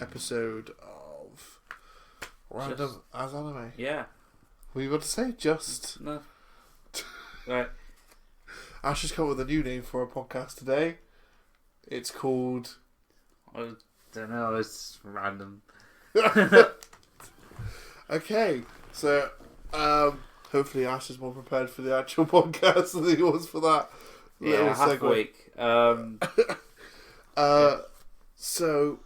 Episode of Random as Anime. Yeah. What you got to say? Just no. Right. Ash has come up with a new name for our podcast today. It's called. I don't know. It's random. Okay, so hopefully Ash is more prepared for the actual podcast than he was for that. Yeah, half week. So.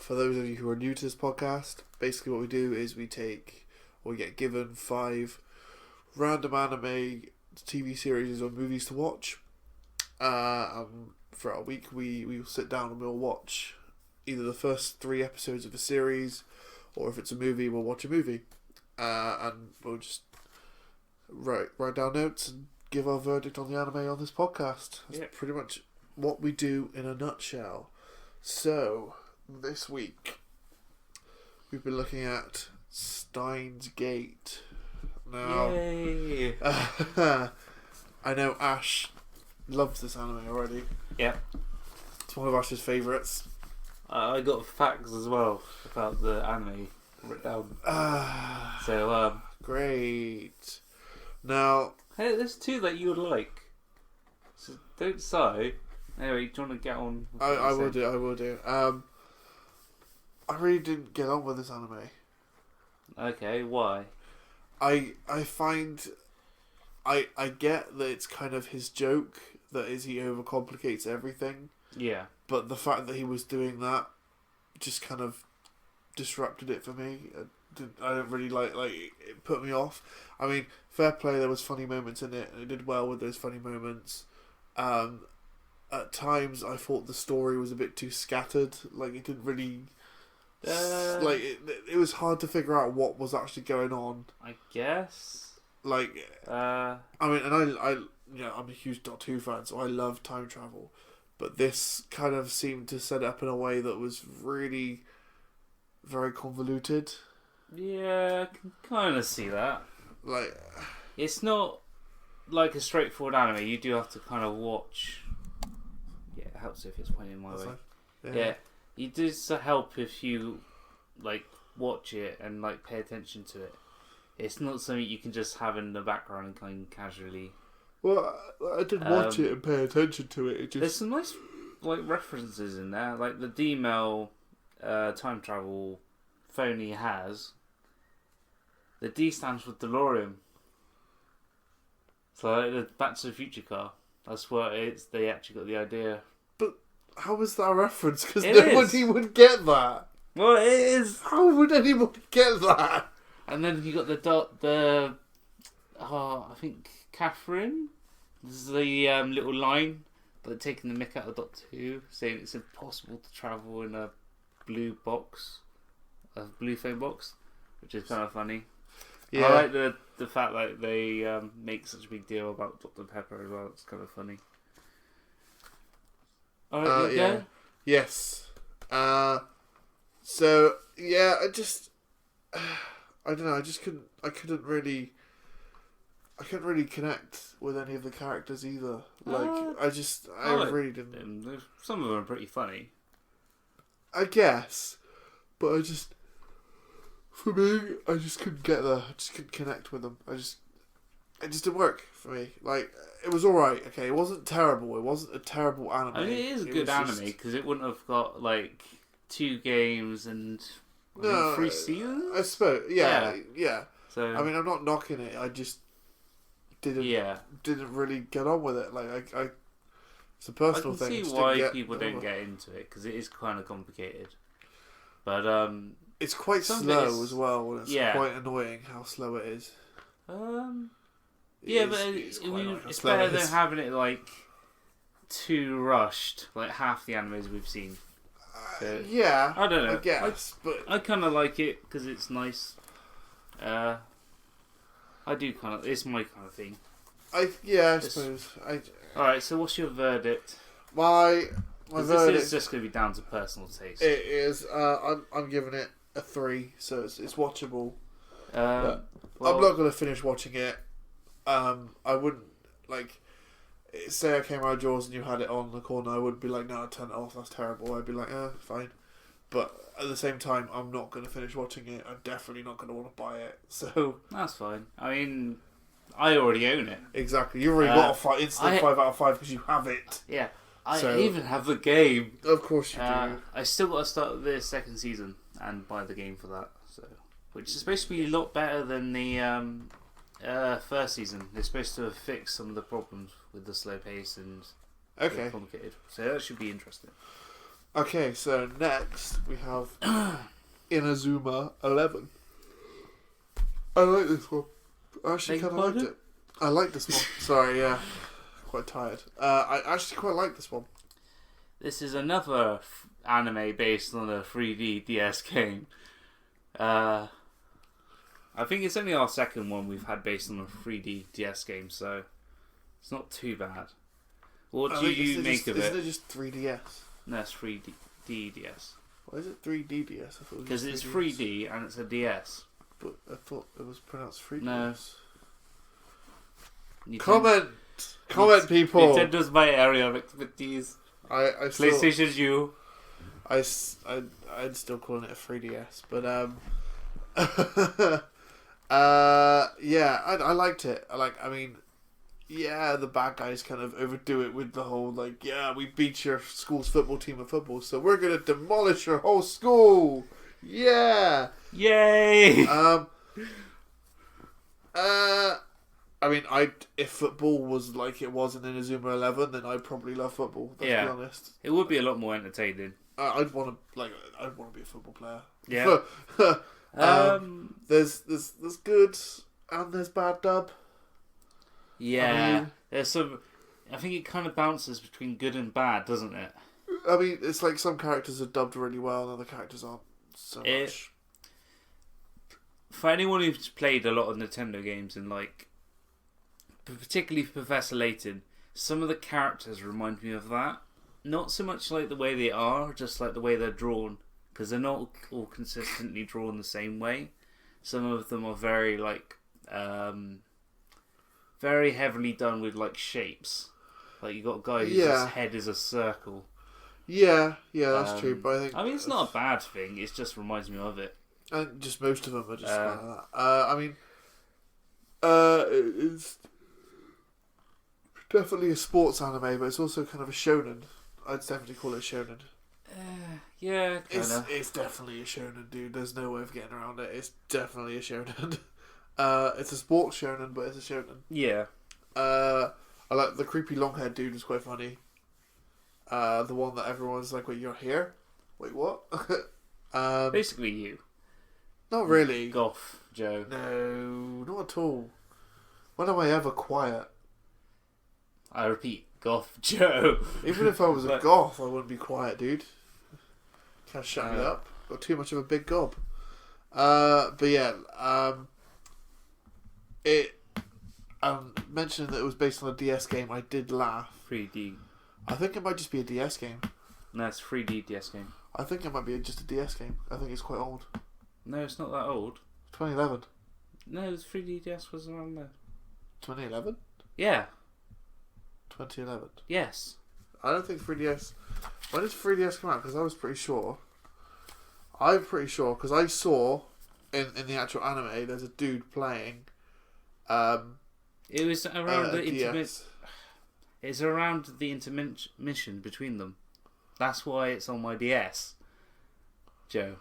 For those of you who are new to this podcast, basically what we do is we get given 5 random anime TV series or movies to watch. For our week, we will sit down and we'll watch either the first 3 episodes of a series, or if it's a movie, we'll watch a movie. And we'll just write down notes and give our verdict on the anime on this podcast. That's pretty much what we do in a nutshell. So, this week, we've been looking at Steins Gate. Now, yay! I know Ash loves this anime already. Yeah. It's one of Ash's favourites. I got facts as well about the anime written down. So, great. Now, hey, there's 2 that you would like. So don't sigh. Anyway, do you want to get on? I will do. I really didn't get on with this anime. Okay, why? I find I get that it's kind of his joke, that is he overcomplicates everything. Yeah. But the fact that he was doing that just kind of disrupted it for me. I don't really like it put me off. I mean, fair play, there was funny moments in it, and it did well with those funny moments. At times, I thought the story was a bit too scattered. Like, it didn't really... it was hard to figure out what was actually going on. I guess. Like... I mean, and I'm a huge Doctor Who fan, so I love time travel. But this kind of seemed to set it up in a way that was really very convoluted. Yeah, I can kind of see that. Like... It's not like a straightforward anime. You do have to kind of watch... Yeah, it helps if it's pointing my way. Yeah, it does help if you like watch it and like pay attention to it. It's not something you can just have in the background and kind of casually. Well, I did watch it and pay attention to it. There's some nice like references in there, like the D-mail time travel phone he has. The D stands for DeLorean. So like the Back to the Future car. That's what it's. They actually got the idea. But how is that a reference? Because nobody would get that. Well, it is. How would anybody get that? And then you got I think Catherine. This is the little line, but taking the mick out of Doctor Who, saying it's impossible to travel in a blue phone box, which is kind of funny. Yeah. I like the fact that they make such a big deal about Dr. Pepper as well. It's kind of funny. Alright, yeah. Go? Yes. So yeah, I don't know. I couldn't really connect with any of the characters either. Like I really didn't. Some of them are pretty funny. I guess, but for me, I just couldn't get there. I just couldn't connect with them. It just didn't work for me. Like, it was alright, okay? It wasn't terrible. It wasn't a terrible anime. I mean, it is a good anime, because it wouldn't have got, like, 2 games and 3 seasons? I suppose, yeah. So, I mean, I'm not knocking it. I just didn't really get on with it. Like, it's a personal thing. I can see why people don't get into it, because it is kind of complicated. But, it's quite slow as well, and it's quite annoying how slow it is. It's better than having it like too rushed, like half the animes we've seen. So, Yeah, I don't know. I guess, but I kind of like it because it's nice. I do kind of. It's my kind of thing. I suppose. Alright, so what's your verdict? My verdict. This is just going to be down to personal taste. It is. I'm giving it a 3, so it's watchable. Well, I'm not going to finish watching it. I wouldn't like. Say I came out of Jaws and you had it on the corner, I would be like, no, turn it off. That's terrible. I'd be like, fine. But at the same time, I'm not going to finish watching it. I'm definitely not going to want to buy it. So that's fine. I mean, I already own it. Exactly. You've already got a instant 5 out of 5 because you have it. Yeah. I even have the game. Of course you do. I still got to start the second season and buy the game for that. So, which is supposed to be a lot better than the first season. They're supposed to have fixed some of the problems with the slow pace and complicated. So that should be interesting. Okay, so next we have Inazuma 11. I like this one. I actually kind of liked it. I like this one. Sorry, yeah. Quite tired. I actually quite like this one. This is another anime based on a 3D DS game. I think it's only our second one we've had based on a 3D DS game, so it's not too bad. What do you make of it? Isn't it just 3DS? No, it's 3D DS. Why is it 3D-DS? Because it's 3D and it's a DS. But I thought it was pronounced 3DS. No. Comment, people! Nintendo's my area of expertise. PlayStation's you. I'd still calling it a 3DS, but yeah, I liked it. The bad guys kind of overdo it with the whole we beat your school's football team at football, so we're gonna demolish your whole school. Yeah, yay. If football was like it was in Inazuma 11, then I'd probably love football. Let's be honest. It would be a lot more entertaining. I'd want to be a football player. Yeah. There's good and there's bad dub. Yeah. There's some. I think it kind of bounces between good and bad, doesn't it? I mean, it's like some characters are dubbed really well, and other characters aren't so much. For anyone who's played a lot of Nintendo games and particularly Professor Layton, some of the characters remind me of that. Not so much like the way they are, just like the way they're drawn, because they're not all consistently drawn the same way. Some of them are very very heavily done with shapes. Like you got a guy whose head is a circle. Yeah, that's true. But I mean, it's not a bad thing. It just reminds me of it. And just most of them are just like that. It's definitely a sports anime, but it's also kind of a shonen. I'd definitely call it shonen. Yeah, kinda. It's definitely a shonen, dude. There's no way of getting around it. It's definitely a shonen. It's a sports shonen, but it's a shonen. Yeah. I like the creepy long haired dude was quite funny. The one that everyone's like, wait, you're here? Wait, what? Basically you. Not really. Goth Joe. No, not at all. When am I ever quiet? I repeat, Goth Joe. Even if I was a goth, I wouldn't be quiet, dude. Can't shut me up. Got too much of a big gob. But yeah, mentioning that it was based on a DS game, I did laugh. 3D. I think it might just be a DS game. No, it's 3D DS game. I think it might be just a DS game. I think it's quite old. No, it's not that old. 2011. No, the 3D DS was around there. 2011? Yeah. 2011. Yes. I don't think 3DS... When did 3DS come out? Because I was pretty sure. I'm pretty sure, because I saw in the actual anime, there's a dude playing... it was around the DS. It's around the intermission between them. That's why it's on my DS. Joe.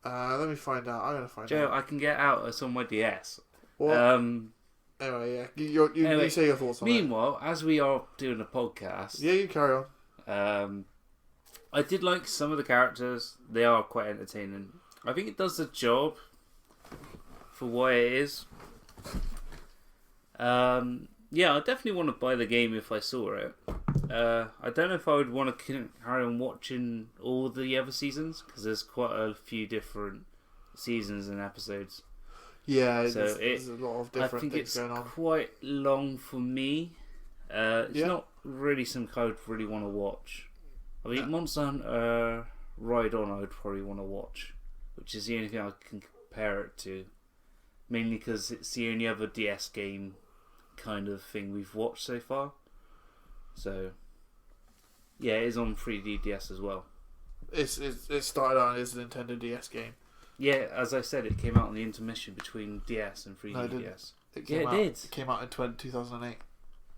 Let me find out. I'm going to find out. Joe, I can get out it's on my DS. What? Anyway, yeah. You say your thoughts on it. Meanwhile, as we are doing a podcast... Yeah, you carry on. I did like some of the characters. They are quite entertaining. I think it does the job for what it is. Yeah, I definitely want to buy the game if I saw it. I don't know if I would want to carry on watching all the other seasons because there's quite a few different seasons and episodes. Yeah, So there's a lot of different things going on. I think it's quite long for me. It's not really something I would really want to watch. I mean, Monster Hunter Ride On I would probably want to watch, which is the only thing I can compare it to. Mainly because it's the only other DS game kind of thing we've watched so far. So, yeah, it is on 3D DS as well. It started out as a Nintendo DS game. Yeah, as I said, it came out in the intermission between DS and 3D DS. It did. It came out in 2008.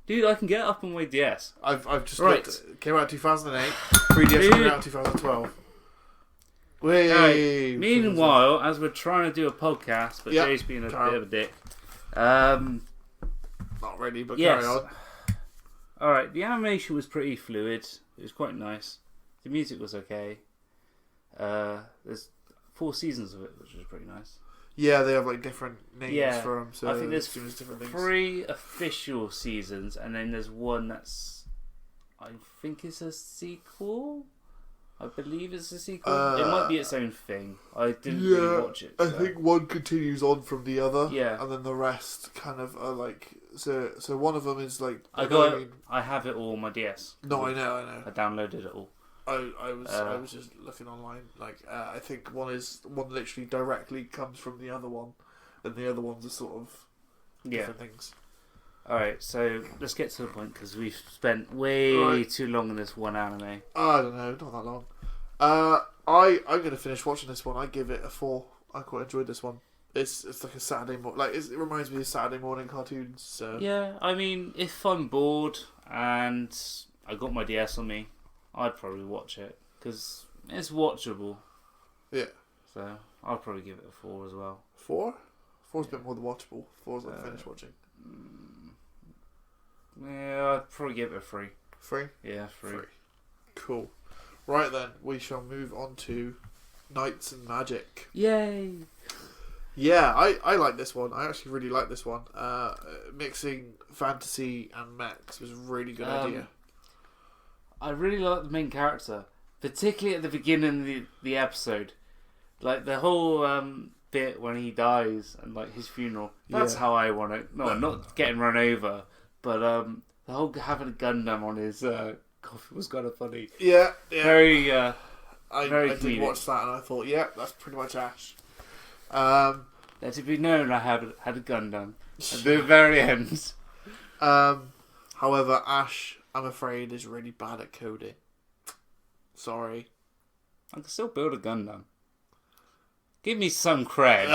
Dude, I can get up on my DS. I've just looked. It came out in 2008. 3DS came out in 2012. Right. Meanwhile, as we're trying to do a podcast, but Jay's being a bit of a dick. Not really, but carry on. Alright, the animation was pretty fluid. It was quite nice. The music was okay. There's 4 seasons of it, which is pretty nice. Yeah, they have like different names for them. So I think there's different things. 3 official seasons, and then there's one that's, I think it's a sequel. I believe it's a sequel. It might be its own thing. I didn't really watch it. I think one continues on from the other. Yeah. And then the rest kind of are like... So one of them is like... I have it all on my DS. No, I know. I downloaded it all. I was just looking online. Like, I think one literally directly comes from the other one. And the other ones are sort of different things. Alright, so let's get to the point because we've spent way too long on this one anime. I don't know, not that long. I'm going to finish watching this one. I give it a 4. I quite enjoyed this one. It's like a Saturday morning. Like it reminds me of Saturday morning cartoons. So yeah, I mean, if I'm bored and I got my DS on me, I'd probably watch it because it's watchable. Yeah. So I'll probably give it a 4 as well. 4? 4's a bit more than watchable. 4's like finished watching. Yeah, I'd probably give it a 3. 3? Yeah, 3. Cool. Right then, we shall move on to Knights and Magic. Yay! Yeah, I like this one. I actually really like this one. Mixing fantasy and mechs was a really good idea. I really like the main character, particularly at the beginning of the episode. Like the whole bit when he dies and like his funeral. That's how I want it. No, not getting run over, but the whole having a Gundam on his coffee was kind of funny. Yeah. Very. I very did watch that and I thought, that's pretty much Ash. Let it be known I had a Gundam at the very end. However, Ash, I'm afraid, is really bad at coding. Sorry. I can still build a Gundam. Give me some cred.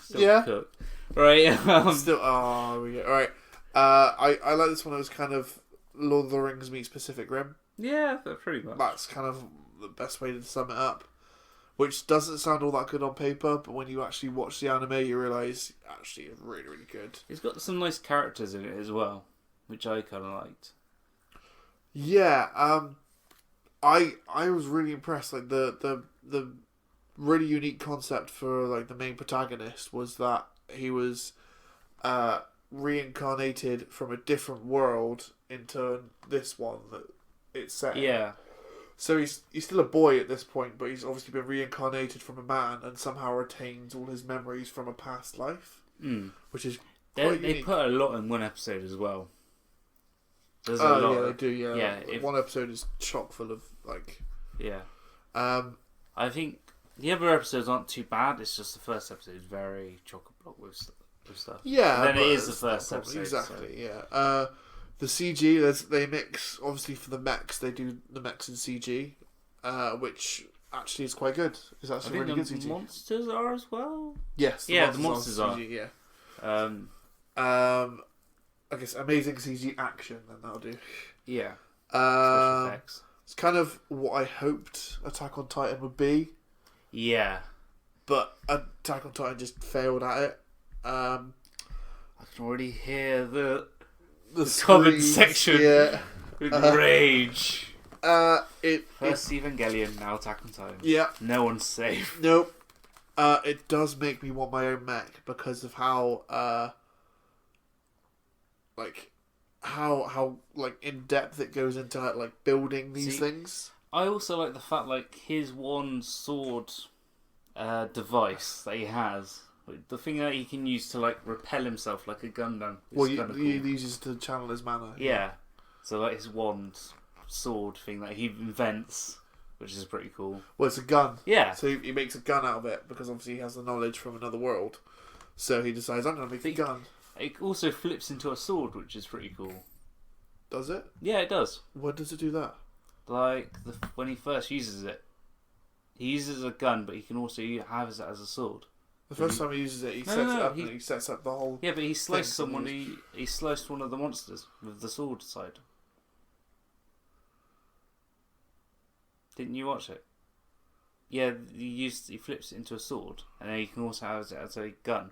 Still cook. Right. Still. Oh, we go. All right. I like this one. It was kind of Lord of the Rings meets Pacific Rim. Yeah, pretty much. That's kind of the best way to sum it up. Which doesn't sound all that good on paper, but when you actually watch the anime, you realise actually it's really, really good. It's got some nice characters in it as well, which I kind of liked. Yeah, I was really impressed. Like the really unique concept for like the main protagonist was that he was reincarnated from a different world into this one that it's set in. Yeah. So he's still a boy at this point, but he's obviously been reincarnated from a man and somehow retains all his memories from a past life, which is quite they unique. put a lot in one episode as well. There's a lot. Yeah, they do. Yeah, yeah. One episode is chock full of like. Yeah. I think the other episodes aren't too bad. It's just the first episode is very chock-a-block with stuff. Yeah, and then it is the first episode. Exactly. So. Yeah. The CG, they mix, obviously for the mechs, they do the mechs in CG, which actually is quite good. It's actually really good CG. The monsters are as well? Yes, the monsters are. CG, yeah. I guess amazing CG action, then that'll do. Yeah. Special effects. It's kind of what I hoped Attack on Titan would be. Yeah. But Attack on Titan just failed at it. I can already hear the screams, comment section with rage. First Evangelion, now Attack on Titan. Yeah. No one's safe. Nope. It does make me want my own mech because of how how like in depth it goes into like building these things. I also like the fact like his one sword device that he has, the thing that he can use to like repel himself like a Gundam. Well, he uses to channel his mana. Yeah. So like his wand sword thing that he invents, which is pretty cool. Well, it's a gun. Yeah. So he makes a gun out of it because obviously he has the knowledge from another world. So he decides, I'm going to make a gun. It also flips into a sword, which is pretty cool. Does it? Yeah, it does. When does it do that? Like when he first uses it, he uses a gun, but he can also have it as a sword. The first time he uses it, he sets up the whole. Yeah, but he sliced someone. He sliced one of the monsters with the sword side. Didn't you watch it? Yeah, he flips it into a sword, and then he can also have it as a gun.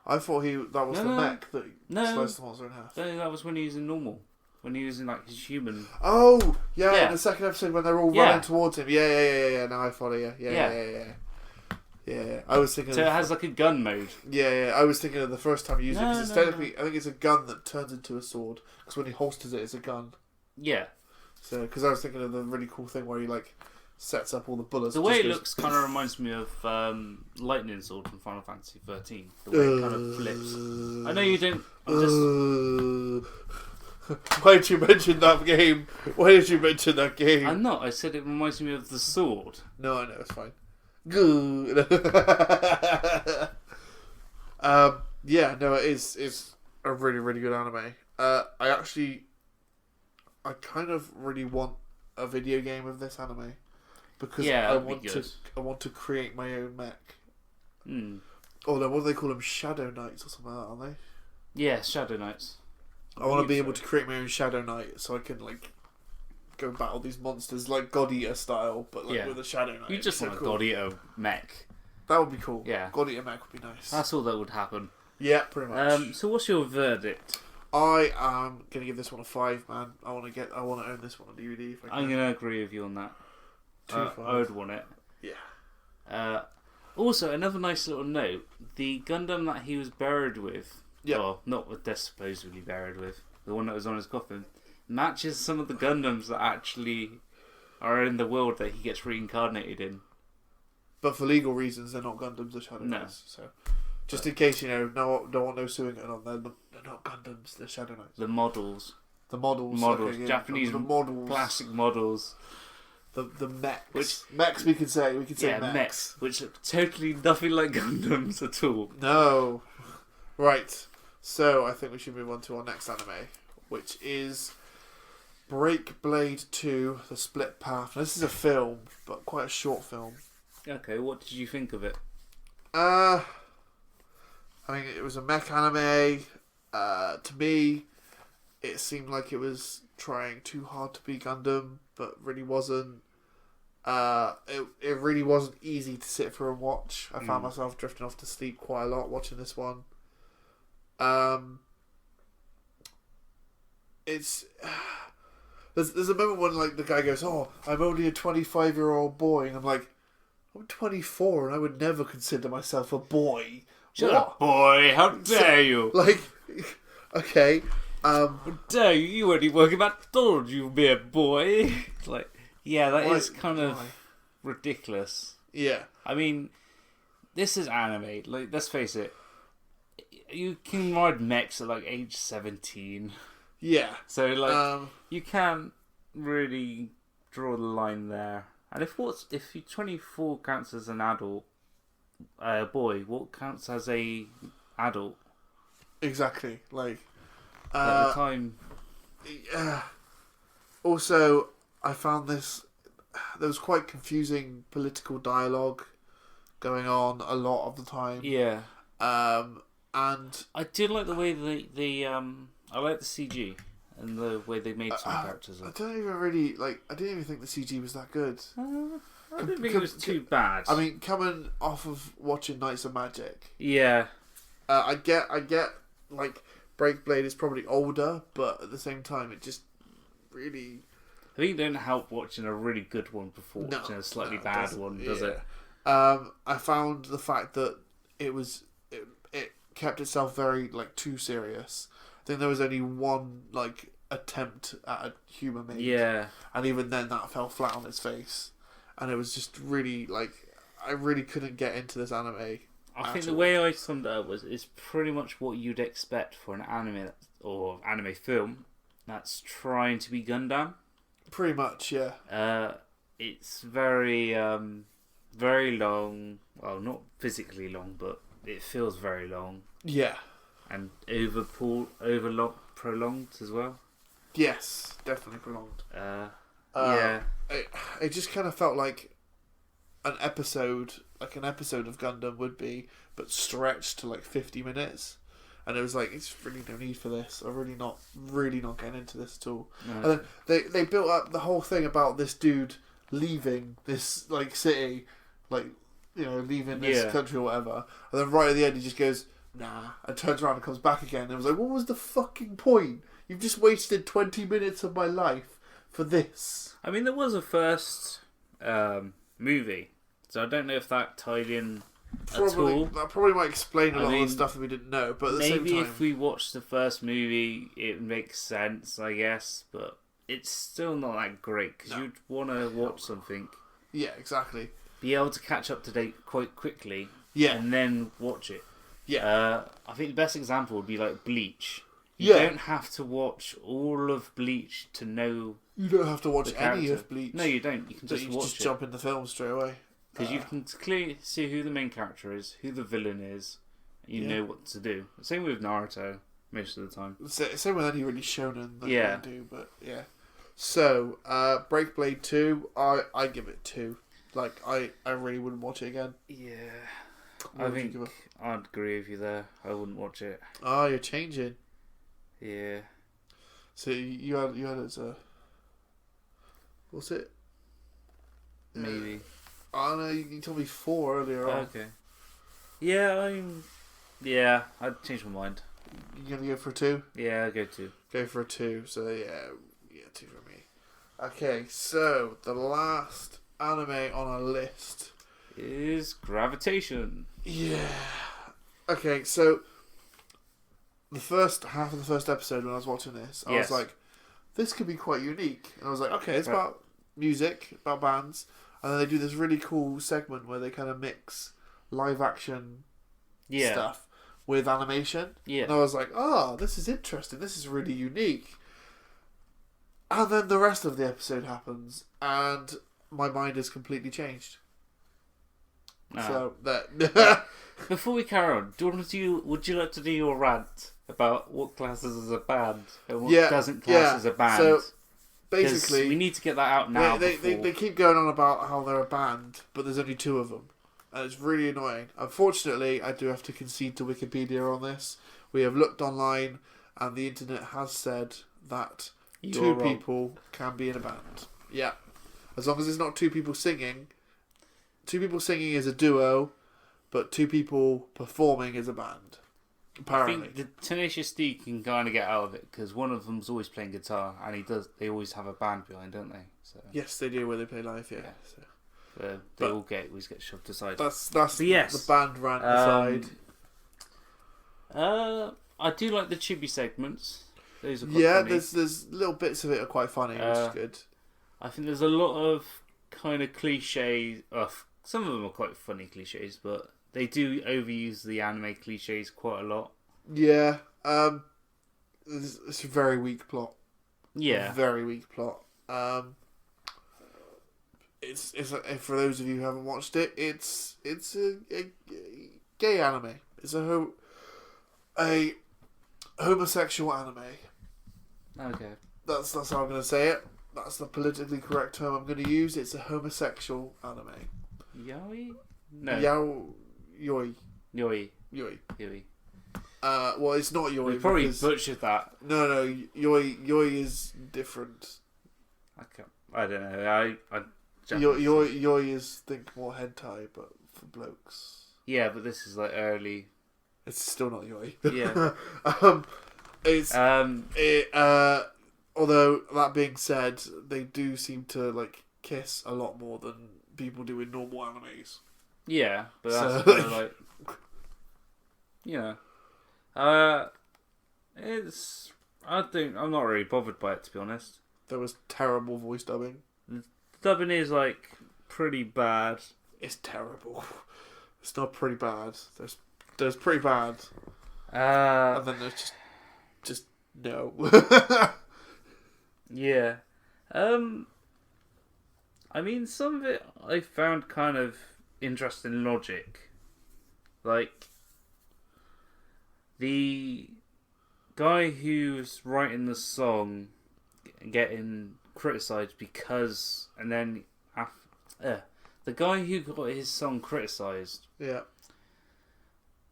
I thought that was the mech that sliced the monster in half. No, that was when he was in normal. When he was in like his human. Oh, yeah, in the second episode when they're all running towards him. Yeah. Now I follow you. Yeah. I was thinking. So it has like a gun mode. Yeah. I was thinking of the first time you use it because technically, I think it's a gun that turns into a sword because when he holsters it, it's a gun. Yeah. So because I was thinking of the really cool thing where he like sets up all the bullets. The way it looks kind of reminds me of Lightning Sword from Final Fantasy 13. The way it kind of flips. I know you don't. I'm just. Why did you mention that game? Why did you mention that game? I'm not. I said it reminds me of the sword. No, I know. It's fine. Good. Yeah, no, it's a really, really good anime. I kind of really want a video game of this anime because I want to create my own mech. Although, what do they call them? Shadow Knights or something like that, aren't they? Yeah, Shadow Knights. I want to be able to create my own Shadow Knight so I can like go battle these monsters like God Eater style, but like with a Shadow Knight. You just want a God Eater mech. That would be cool. Yeah, God Eater mech would be nice. That's all that would happen. Yeah, pretty much. So what's your verdict? I am gonna give this one a 5, man. I want to own this one on DVD. If I can. I'm gonna agree with you on that. I would want it. Yeah. Also, another nice little note: the Gundam that he was buried with. Yeah. Well, not what they're supposedly buried with. The one that was on his coffin matches some of the Gundams that actually are in the world that he gets reincarnated in. But for legal reasons, they're not Gundams or Shadow Knights. So, just in case don't want no suing it on, they're not Gundams. They're Shadow Knights. The models. Okay, Japanese plastic models. The mechs. Mechs we could say. Mechs. Which are totally nothing like Gundams at all. No. Right. So, I think we should move on to our next anime, which is Break Blade 2, The Split Path. Now, this is a film, but quite a short film. Okay, what did you think of it? I mean, it was a mech anime. To me, it seemed like it was trying too hard to be Gundam, but really wasn't. It really wasn't easy to sit through and watch. I found myself drifting off to sleep quite a lot watching this one. It's there's a moment when like the guy goes, "Oh, I'm only a 25-year-old boy," and I'm like, "I'm 24, and I would never consider myself a boy." Shut up, boy! How dare you? Like, okay, how dare you? You weren't even working about told you be a boy. Like, yeah, that is kind of ridiculous. Yeah, I mean, this is anime. Like, let's face it. You can ride mechs at like age 17. Yeah. So like you can't really draw the line there. And if you 24 counts as an adult boy, what counts as a adult? Exactly. Like at the time. Yeah. Also, I found there was quite confusing political dialogue going on a lot of the time. Yeah. And I did like the way I like the CG and the way they made some characters. I don't even really I didn't even think the CG was that good. I didn't think it was too bad. I mean, coming off of watching Knights of Magic, yeah, I get like Break Blade is probably older, but at the same time, it just really. I think it don't help watching a really good one before watching a slightly bad one, does it? I found the fact that it kept itself very too serious. think there was only one like attempt at a human made. Yeah. And even then, that fell flat on its face, and it was just really like I really couldn't get into this anime. I think the way I summed it up it's pretty much what you'd expect for an anime or anime film that's trying to be Gundam. Pretty much, yeah. It's very, very long. Well, not physically long, but it feels very long. Yeah. And prolonged as well. Yes, definitely prolonged. Yeah. It just kind of felt like an episode of Gundam would be, but stretched to like 50 minutes. And it was like, it's really no need for this. I'm really not getting into this at all. No. And then they built up the whole thing about this dude leaving this like city, like, you know, leaving this country or whatever. And then right at the end he just goes, nah, and turns around and comes back again. And I was like, what was the fucking point? You've just wasted 20 minutes of my life for this. I mean, there was a first movie, so I don't know if that tied in at all. That probably might explain a lot of the stuff that we didn't know, but at the same time... Maybe if we watched the first movie, it makes sense, I guess, but it's still not that great, because you'd want to watch something. Yeah, exactly. Be able to catch up to date quite quickly, and then watch it. Yeah. I think the best example would be like Bleach. You don't have to watch all of Bleach to know... You don't have to watch any of Bleach. No, you don't. You can just watch it. Jump in the film straight away. Because you can clearly see who the main character is, who the villain is. You know what to do. Same with Naruto, most of the time. Same with any really shonen that they do, but yeah. So, Break Blade 2, I give it 2. Like, I really wouldn't watch it again. Yeah. I think I'd agree with you there. I wouldn't watch it. Oh, you're changing. Yeah. So you had it as a... What's it? Maybe. Oh no, you told me 4 earlier on. Okay. Yeah, I'd change my mind. You gonna go for 2? Yeah, I'll go 2. Go for a 2. So yeah, 2 for me. Okay, so the last anime on our list is Gravitation. Yeah. Okay, so the first half of the first episode when I was watching this, I was like, this could be quite unique. And I was like, okay, it's about music, about bands. And then they do this really cool segment where they kind of mix live action stuff with animation. Yeah. And I was like, oh, this is interesting. This is really unique. And then the rest of the episode happens, and my mind is completely changed. So that. Before we carry on, would you like to do your rant about what classes as a band and what doesn't class as a band? So basically, we need to get that out now. They keep going on about how they're a band, but there's only 2 of them, and it's really annoying. Unfortunately, I do have to concede to Wikipedia on this. We have looked online, and the internet has said that 2 people can be in a band. Yeah, as long as it's not 2 people singing. 2 people singing is a duo, but 2 people performing is a band. Apparently, I think the Tenacious D can kind of get out of it because one of them's always playing guitar, and they always have a band behind, don't they? So yes, they do where they play live. Yeah. So. They always get shoved aside. That's the band rant aside. I do like the chibi segments. Those are quite funny. There's little bits of it are quite funny, which is good. I think there's a lot of kind of cliches. Some of them are quite funny cliches, but they do overuse the anime cliches quite a lot. Yeah. It's a very weak plot. Yeah. A very weak plot. It's for those of you who haven't watched it, it's a gay anime. It's a homosexual anime. Okay. That's how I'm going to say it. That's the politically correct term I'm going to use. It's a homosexual anime. Yaoi? No. Yoi. Well, it's not yoi. We probably butchered that. No. Yoi is different. I don't know. Yoi is think more hentai, but for blokes. Yeah, but this is like early. It's still not yoi. Yeah. Although that being said, they do seem to like kiss a lot more than people do in normal animes. Yeah, but that's kind of like, I'm not really bothered by it, to be honest. There was terrible voice dubbing. The dubbing is like pretty bad. It's terrible. It's not pretty bad. There's pretty bad. And then there's just no. Yeah. I mean, some of it I found kind of interesting logic. Like, the guy who's writing the song getting criticised because... And then... the guy who got his song criticised... Yeah.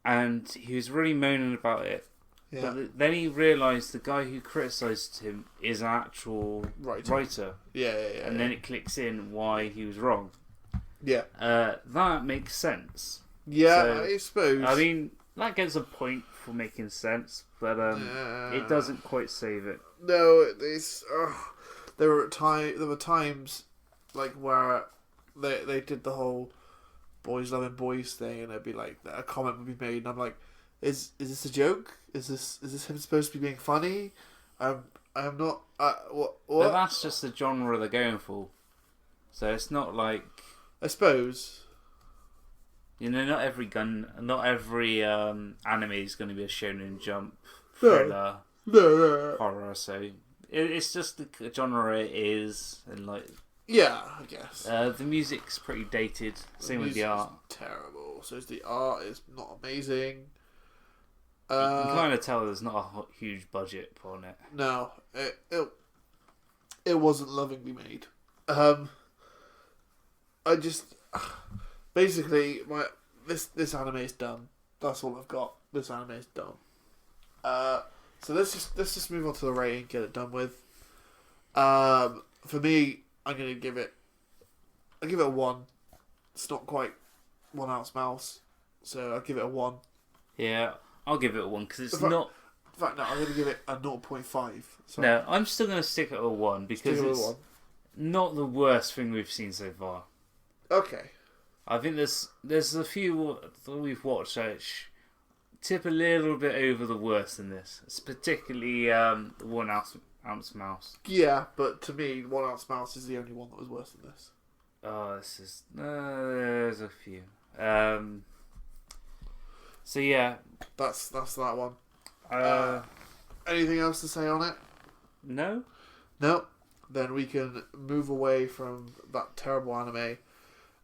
And he was really moaning about it. Yeah. But then he realised the guy who criticised him is an actual writer. Yeah. And then it clicks in why he was wrong. Yeah. That makes sense. Yeah, So, I suppose. I mean, that gets a point for making sense, but it doesn't quite save it. No, it's there were times like where they did the whole boys loving boys thing, and it'd be like a comment would be made, and I'm like, is this a joke? Is this him supposed to be being funny? I'm not. What? But that's just the genre they're going for. So it's not like, I suppose. You know, not every anime is going to be a Shonen Jump thriller, horror. So it's just the genre it is, and like. Yeah, I guess. The music's pretty dated. Same with the art. Terrible. So the art is not amazing. You can kind of tell there's not a huge budget on it. No, it wasn't lovingly made. I just basically this anime is done. That's all I've got. This anime is done. So let's just move on to the rating, get it done with. For me, I'm gonna give it a 1. It's not quite 1 ounce mouse, so I'll give it a 1. Yeah, I'll give it a 1 because it's not. In fact, no, I'm gonna give it a 0.5. So. No, I'm still gonna stick at a 1 because it's not the worst thing we've seen so far. Okay. I think there's a few that we've watched which tip a little bit over the worst in this. It's particularly the 1 ounce mouse. Yeah, but to me, 1 ounce mouse is the only one that was worse than this. Oh, this is there's a few. So yeah, that's that one. Anything else to say on it? No. Then we can move away from that terrible anime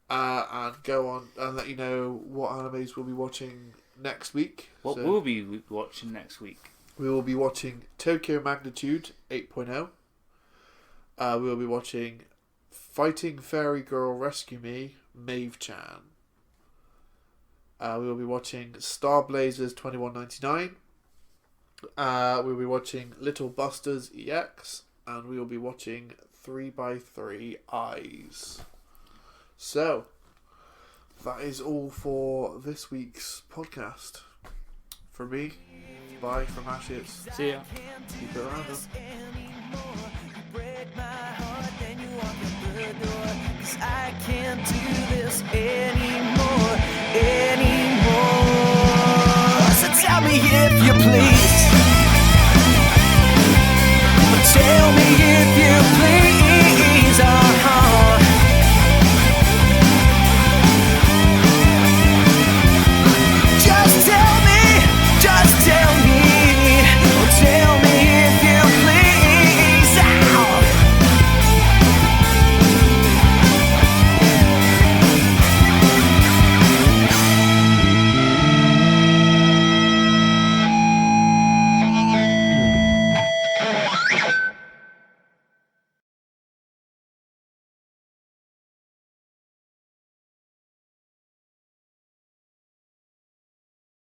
and go on and let you know what animes we'll be watching next week. What we'll be watching next week? We will be watching Tokyo Magnitude 8.0. We will be watching Fighting Fairy Girl Rescue Me, Maeve-chan. We will be watching Star Blazers 2199. We'll be watching Little Busters EX. And we will be watching 3x3 Eyes. So, that is all for this week's podcast. From me, bye from Ashes. See ya. Keep it around us. I can't do this anymore. So tell me if you please. Tell me